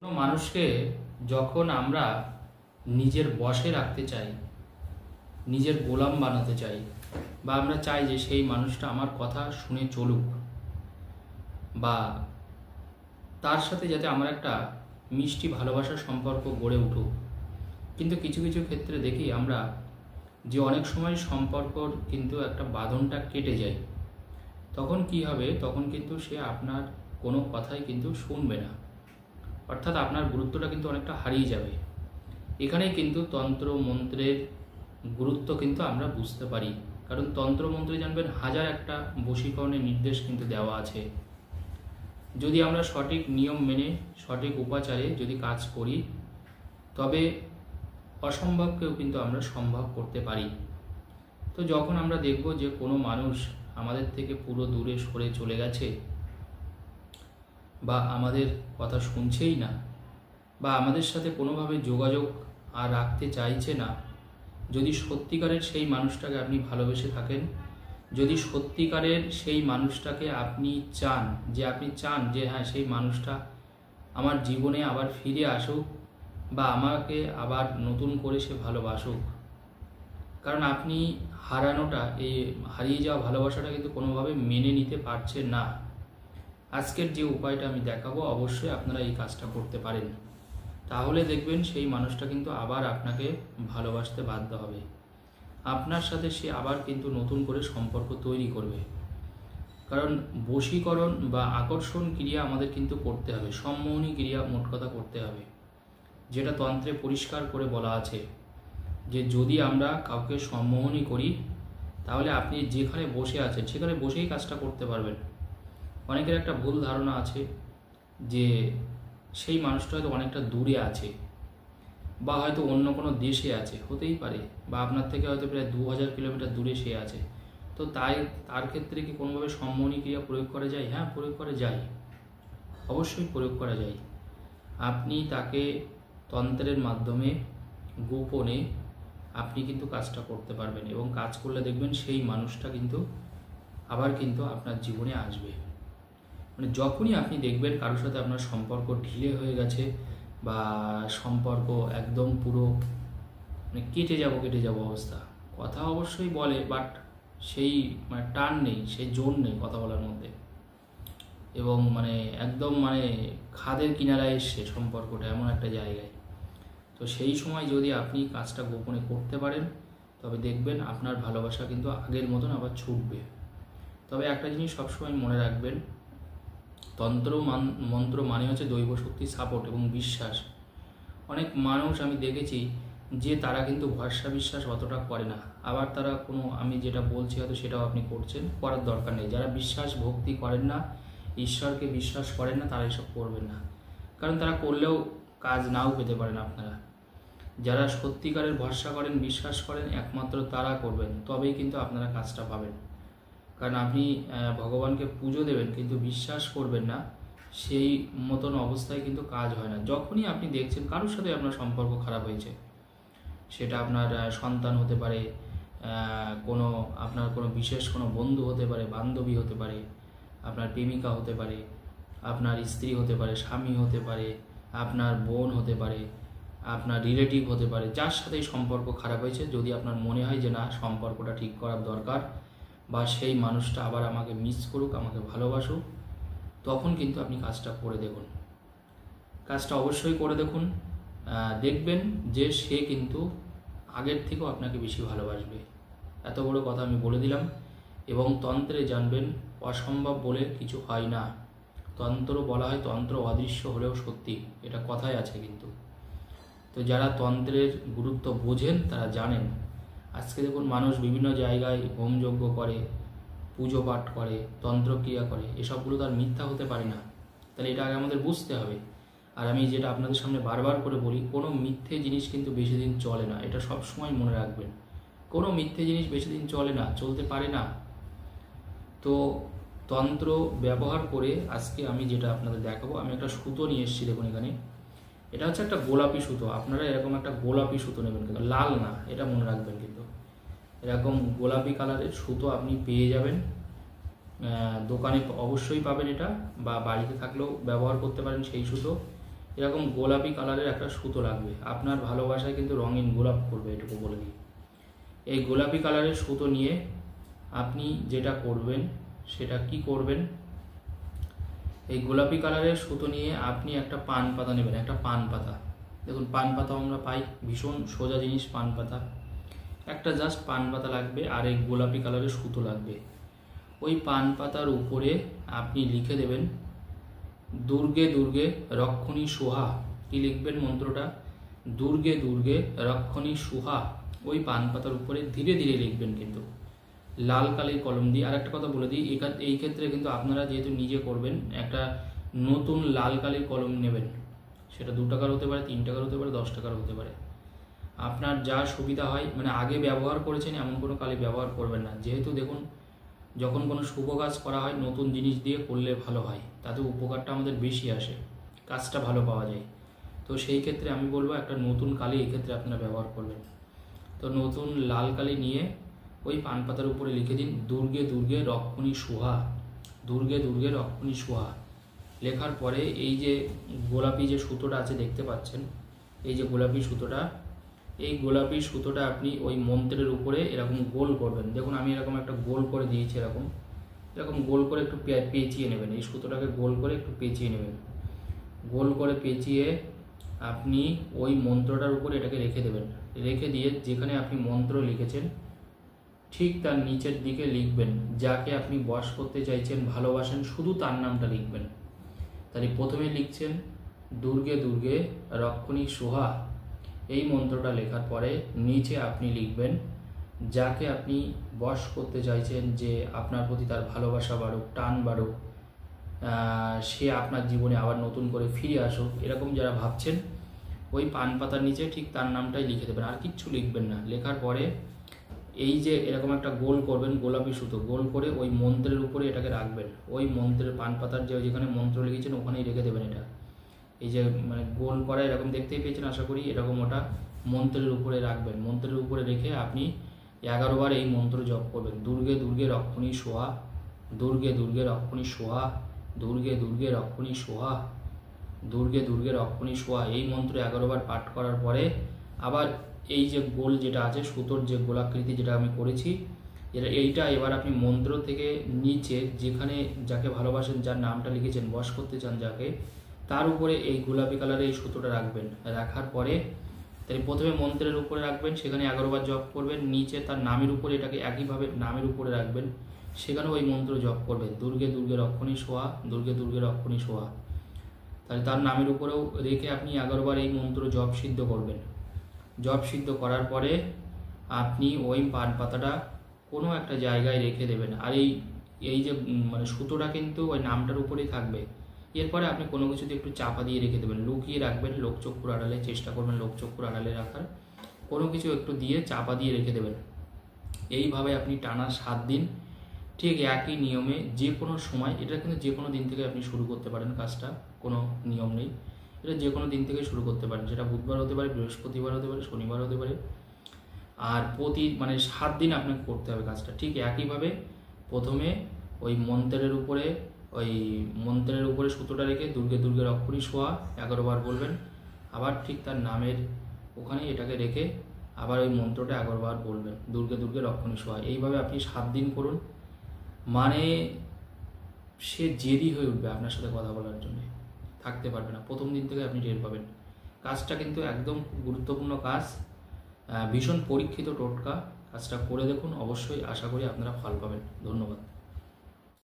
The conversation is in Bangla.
কোনো মানুষকে যখন আমরা নিজের বশে রাখতে চাই, নিজের গোলাম বানাতে চাই, বা আমরা চাই যে সেই মানুষটা আমার কথা শুনে চলুক, বা তার সাথে যাতে আমার একটা মিষ্টি ভালোবাসার সম্পর্ক গড়ে উঠুক। কিন্তু কিছু কিছু ক্ষেত্রে দেখি আমরা যে অনেক সময় সম্পর্কর কিন্তু একটা বাঁধনটা কেটে যায়। তখন কি হবে? তখন কিন্তু সে আপনার কোনো কথাই কিন্তু শুনবে না, অর্থাৎ আপনার গুরুত্বটা কিন্তু অনেকটা হারিয়ে যাবে। এখানেই কিন্তু তন্ত্র মন্ত্রের গুরুত্ব কিন্তু আমরা বুঝতে পারি। কারণ তন্ত্র মন্ত্রে জানবেন হাজার একটা বশীকরণের নির্দেশ কিন্তু দেওয়া আছে। যদি আমরা সঠিক নিয়ম মেনে সঠিক উপাচারে যদি কাজ করি, তবে অসম্ভবকেও কিন্তু আমরা সম্ভব করতে পারি। তো যখন আমরা দেখব যে কোনো মানুষ আমাদের থেকে পুরো দূরে সরে চলে গেছে, বা আমাদের কথা শুনছেই না, বা আমাদের সাথে কোনোভাবে যোগাযোগ আর রাখতে চাইছে না, যদি সত্যিকারের সেই মানুষটাকে আপনি ভালোবেসে থাকেন, যদি সত্যিকারের সেই মানুষটাকে আপনি চান যে হ্যাঁ, সেই মানুষটা আমার জীবনে আবার ফিরে আসুক, বা আমাকে আবার নতুন করে সে ভালোবাসুক। কারণ আপনি হারিয়ে যাওয়া ভালোবাসাটা কিন্তু কোনোভাবে মেনে নিতে পারছেন না। আজকের যে উপায়টা আমি দেখাবো, অবশ্যই আপনারা এই কাজটা করতে পারেন। তাহলে দেখবেন সেই মানুষটা কিন্তু আবার আপনাকে ভালোবাসতে বাধ্য হবে। আপনার সাথে সে আবার কিন্তু নতুন করে সম্পর্ক তৈরি করবে। কারণ বশীকরণ বা আকর্ষণ ক্রিয়া আমাদের কিন্তু করতে হবে, সম্মোহনী ক্রিয়া মোট কথা করতে হবে, যেটা তন্ত্রে পরিষ্কার করে বলা আছে যে যদি আমরা কাউকে সম্মোহনী করি, তাহলে আপনি যেখানে বসে আছেন সেখানে বসেই কাজটা করতে পারবেন। অনেকের একটা ভুল ধারণা আছে যে সেই মানুষটা হয়তো অনেকটা দূরে আছে, বা হয়তো অন্য কোনো দেশে আছে, হতেই পারে, বা আপনার থেকে হয়তো প্রায় 2000 কিলোমিটার দূরে সে আছে। তো তার ক্ষেত্রে কি কোনোভাবে সম্মোহনী ক্রিয়া প্রয়োগ করা যায়? হ্যাঁ, প্রয়োগ করা যায়, অবশ্যই প্রয়োগ করা যায়। আপনি তাকে তন্ত্রের মাধ্যমে গোপনে আপনি কিন্তু কাজটা করতে পারবেন, এবং কাজ করলে দেখবেন সেই মানুষটা কিন্তু আবার কিন্তু আপনার জীবনে আসবে। মানে যখনই আপনি দেখবেন কারোর সাথে আপনার সম্পর্ক ঢিলে হয়ে গেছে, বা সম্পর্ক একদম পুরো মানে কেটে যাব অবস্থা, কথা অবশ্যই বলে, বাট সেই মানে টান নেই, সেই জোর নেই কথা বলার মধ্যে, এবং মানে একদম মানে খাদের কিনারায় এসছে সম্পর্কটা, এমন একটা জায়গায়। তো সেই সময় যদি আপনি কাজটা গোপনে করতে পারেন, তবে দেখবেন আপনার ভালোবাসা কিন্তু আগের মতন আবার ছুটবে। তবে একটা জিনিস সবসময় মনে রাখবেন, মন্ত্র মানে হচ্ছে দৈব শক্তির সাপোর্ট এবং বিশ্বাস। অনেক মানুষ আমি দেখেছি যে তারা কিন্তু ভরসা বিশ্বাস অতটা করে না, আবার তারা আমি যেটা বলছি হয়তো সেটাও আপনি করছেন, করার দরকার নেই। যারা বিশ্বাস ভক্তি করেন না, ঈশ্বরকে বিশ্বাস করেন না, তারা এসব করবেন না, কারণ তারা করলেও কাজ নাও পেতে পারেন আপনারা। যারা সত্যিকারের ভরসা করেন, বিশ্বাস করেন, একমাত্র তারা করবেন, তবেই কিন্তু আপনারা কাজটা পাবেন। কারণ আপনি ভগবানকে পুজো দেবেন কিন্তু বিশ্বাস করবেন না, সেই মতন অবস্থায় কিন্তু কাজ হয় না। যখনই আপনি দেখছেন কারোর সাথে আপনার সম্পর্ক খারাপ হয়েছে, সেটা আপনার সন্তান হতে পারে, আপনার কোনো বিশেষ কোনো বন্ধু হতে পারে, বান্ধবী হতে পারে, আপনার প্রেমিকা হতে পারে, আপনার স্ত্রী হতে পারে, স্বামী হতে পারে, আপনার বোন হতে পারে, আপনার রিলেটিভ হতে পারে, যার সাথেই সম্পর্ক খারাপ হয়েছে, যদি আপনার মনে হয় যে না, সম্পর্কটা ঠিক করার দরকার, বা সেই মানুষটা আবার আমাকে মিস করুক, আমাকে ভালোবাসুক, তখন কিন্তু আপনি কাজটা করে দেখুন। কাজটা অবশ্যই করে দেখুন, দেখবেন যে সে কিন্তু আগের থেকেও আপনাকে বেশি ভালোবাসবে। এত বড় কথা আমি বলে দিলাম। এবং তন্ত্রে জানবেন, অসম্ভব বলে কিছু হয় না। তন্ত্র বলা হয় তন্ত্র অদৃশ্য হলেও সত্যি, এটা কথায় আছে কিন্তু। তো যারা তন্ত্রের গুরুত্ব বোঝেন তারা জানেন। আজকে দেখুন মানুষ বিভিন্ন জায়গায় হোমযজ্ঞ করে, পুজো পাঠ করে, তন্ত্রক্রিয়া করে, এসবগুলো তার মিথ্যা হতে পারে না। তাহলে এটা আগে আমাদের বুঝতে হবে। আর আমি যেটা আপনাদের সামনে বারবার করে বলি, কোনো মিথ্যে জিনিস কিন্তু বেশি দিন চলে না, এটা সব সময় মনে রাখবেন। কোনো মিথ্যে জিনিস বেশি দিন চলে না, চলতে পারে না। তো তন্ত্র ব্যবহার করে আজকে আমি যেটা আপনাদের দেখাবো, আমি একটা সুতো নিয়ে এসেছি। দেখুন এখানে, এটা হচ্ছে একটা গোলাপি সুতো। আপনারা এরকম একটা গোলাপি সুতো নেবেন, কিন্তু লাল না, এটা মনে রাখবেন। কিন্তু এরকম গোলাপি কালারের সুতো আপনি পেয়ে যাবেন, দোকানে অবশ্যই পাবেন এটা, বা বাড়িতে থাকলেও ব্যবহার করতে পারেন সেই সুতো। এরকম গোলাপি কালারের একটা সুতো লাগবে। আপনার ভালোবাসায় কিন্তু রঙিন গোলাপ করবে, এটুকু বলে দিই। এই গোলাপি কালারের সুতো নিয়ে আপনি যেটা করবেন সেটা কি করবেন, এই গোলাপি কালারের সুতো নিয়ে আপনি একটা পান পাতা নেবেন। একটা পান পাতা, দেখুন পান পাতা আমরা পাই, ভীষণ সোজা জিনিস পান পাতা। একটা জাস্ট পান পাতা লাগবে আর এই গোলাপি কালারের সুতো লাগবে। ওই পান পাতার উপরে আপনি লিখে দেবেন দুর্গে দুর্গে রক্ষণী সুহা। কি লিখবেন মন্ত্রটা? দুর্গে দুর্গে রক্ষণী সুহা। ওই পান পাতার উপরে ধীরে ধীরে লিখবেন, কিন্তু লাল কালির কলম দিয়ে। আর একটা কথা বলে দিই, এই ক্ষেত্রে কিন্তু আপনারা যেহেতু নিজে করবেন, একটা নতুন লাল কালির কলম নেবেন। সেটা 2 টাকার হতে পারে, 3 টাকার হতে পারে, 10 টাকার হতে পারে। আপনার যা সুবিধা হয়, মানে আগে ব্যবহার করেছেন এমন কোনো কালি ব্যবহার করবেন না। যেহেতু দেখুন, যখন কোনো শুভ কাজ করা হয় নতুন জিনিস দিয়ে করলে ভালো হয়, তাতে উপকারটা আমাদের বেশি আসে, কাজটা ভালো পাওয়া যায়। তো সেই ক্ষেত্রে আমি বলবো একটা নতুন কালি এক্ষেত্রে আপনারা ব্যবহার করবেন। তো নতুন লাল কালি নিয়ে ওই পান পাতার উপরে লিখে দিন দুর্গে দুর্গে রক্ষণী সুহা। দুর্গে দুর্গে রক্ষণী সুহা লেখার পরে এই যে গোলাপি যে সুতোটা আছে দেখতে পাচ্ছেন, এই যে গোলাপি সুতোটা, এই গোলাপি সুতোটা আপনি ওই মন্ত্রের উপরে এরকম গোল করবেন। দেখুন আমি এরকম একটা গোল করে দিয়েছি, এরকম এরকম গোল করে একটু পেঁচিয়ে নেবেন। এই সুতোটাকে গোল করে একটু পেঁচিয়ে নেবেন। গোল করে পেঁচিয়ে আপনি ওই মন্ত্রটার উপরে এটাকে রেখে দেবেন। রেখে দিয়ে যেখানে আপনি মন্ত্র লিখেছেন ঠিক তার নিচের দিকে লিখবেন যাকে আপনি বশ করতে চাইছেন, ভালোবাসেন, শুধু তার নামটা লিখবেন। তাহলে প্রথমে লিখছেন দুর্গে দুর্গে রক্ষণী সুহা। এই মন্ত্রটা লেখার পরে নিচে আপনি লিখবেন যাকে আপনি বশ করতে চাইছেন, যে আপনার প্রতি তার ভালোবাসা বাড়ুক, টান বাড়ুক, সে আপনার জীবনে আবার নতুন করে ফিরে আসুক, এরকম যারা ভাবছেন, ওই পান পাতার নিচে ঠিক তার নামটাই লিখে দেবেন, আর কিচ্ছু লিখবেন না। লেখার পরে এই যে এরকম একটা গোল করবেন, গোলাপি সুতো গোল করে ওই মন্ত্রের উপরে এটাকে রাখবেন। ওই মন্ত্রের পান পাতার যেখানে মন্ত্র লিখেছেন ওখানেই রেখে দেবেন এটা। এই যে মানে গোল করা এরকম দেখতেই পেয়েছেন আশা করি, এরকম ওটা মন্ত্রের উপরে রাখবেন। মন্ত্রের উপরে রেখে আপনি 11 বার এই মন্ত্র জপ করবেন। দুর্গে দুর্গে রক্ষণী সোহা, দুর্গে দুর্গে রক্ষণী সোহা, দুর্গে দুর্গে রক্ষণী সোহা, দুর্গে দুর্গে রক্ষণী সোহা। এই মন্ত্র 11 বার পাঠ করার পরে আবার এই যে গোল যেটা আছে সুতোর যে গোলাকৃতি যেটা আমি করেছি, এইটা এবার আপনি মন্ত্র থেকে নিচে যেখানে যাকে ভালোবাসেন, যার নামটা লিখেছেন, বশ করতে চান যাকে, তার উপরে এই গোলাপি কালারের এই সুতোটা রাখবেন। রাখার পরে তাই প্রথমে মন্ত্রের উপরে রাখবেন, সেখানে 11 বার জপ করবেন। নিচে তার নামের উপরে এটাকে একইভাবে নামের উপরে রাখবেন, সেখানেও ওই মন্ত্র জপ করবেন দুর্গে দুর্গে রক্ষণী সোহা, দুর্গে দুর্গে রক্ষণী সোহা। তাহলে তার নামের উপরেও রেখে আপনি 11 বার এই মন্ত্র জপ সিদ্ধ করবেন। জপ সিদ্ধ করার পরে আপনি ওই পান পাতাটা কোনো একটা জায়গায় রেখে দেবেন। আর এই যে মানে সুতোটা কিন্তু ওই নামটার উপরেই থাকবে। এরপরে আপনি কোনো কিছুতে একটু চাপা দিয়ে রেখে দেবেন, লুকিয়ে রাখবেন, লোকচক্ষুর আড়ালে চেষ্টা করবেন, লোকচক্ষুর আড়ালে রাখার। কোনো কিছু একটু দিয়ে চাপা দিয়ে রেখে দেবেন। এইভাবে আপনি টানা 7 দিন ঠিক একই নিয়মে যে কোনো সময়, এটা কিন্তু যে কোনো দিন থেকে আপনি শুরু করতে পারেন কাজটা, কোনো নিয়ম নেই, এটা যে কোনো দিন থেকে শুরু করতে পারেন। সেটা বুধবার হতে পারে, বৃহস্পতিবার হতে পারে, শনিবার হতে পারে। আর মানে 7 দিন আপনাকে করতে হবে কাজটা। ঠিক একইভাবে প্রথমে ওই মন্ত্রের উপরে সুতোটা রেখে দুর্গে দুর্গে রক্ষণী সোহা 11 বার বলবেন। আবার ঠিক তার নামের ওখানে এটাকে রেখে আবার ওই মন্ত্রটা 11 বার বলবেন, দুর্গে দুর্গে রক্ষণী সোহা। এইভাবে আপনি 7 দিন করুন। মানে সে জেদি হয়ে উঠবে আপনার সাথে কথা বলার জন্য, থাকতে পারবে না। প্রথম দিন থেকে আপনি টের পাবেন। কাজটা কিন্তু একদম গুরুত্বপূর্ণ কাজ, ভীষণ পরীক্ষিত টোটকা। কাজটা করে দেখুন, অবশ্যই আশা করি আপনারা ফল পাবেন। ধন্যবাদ।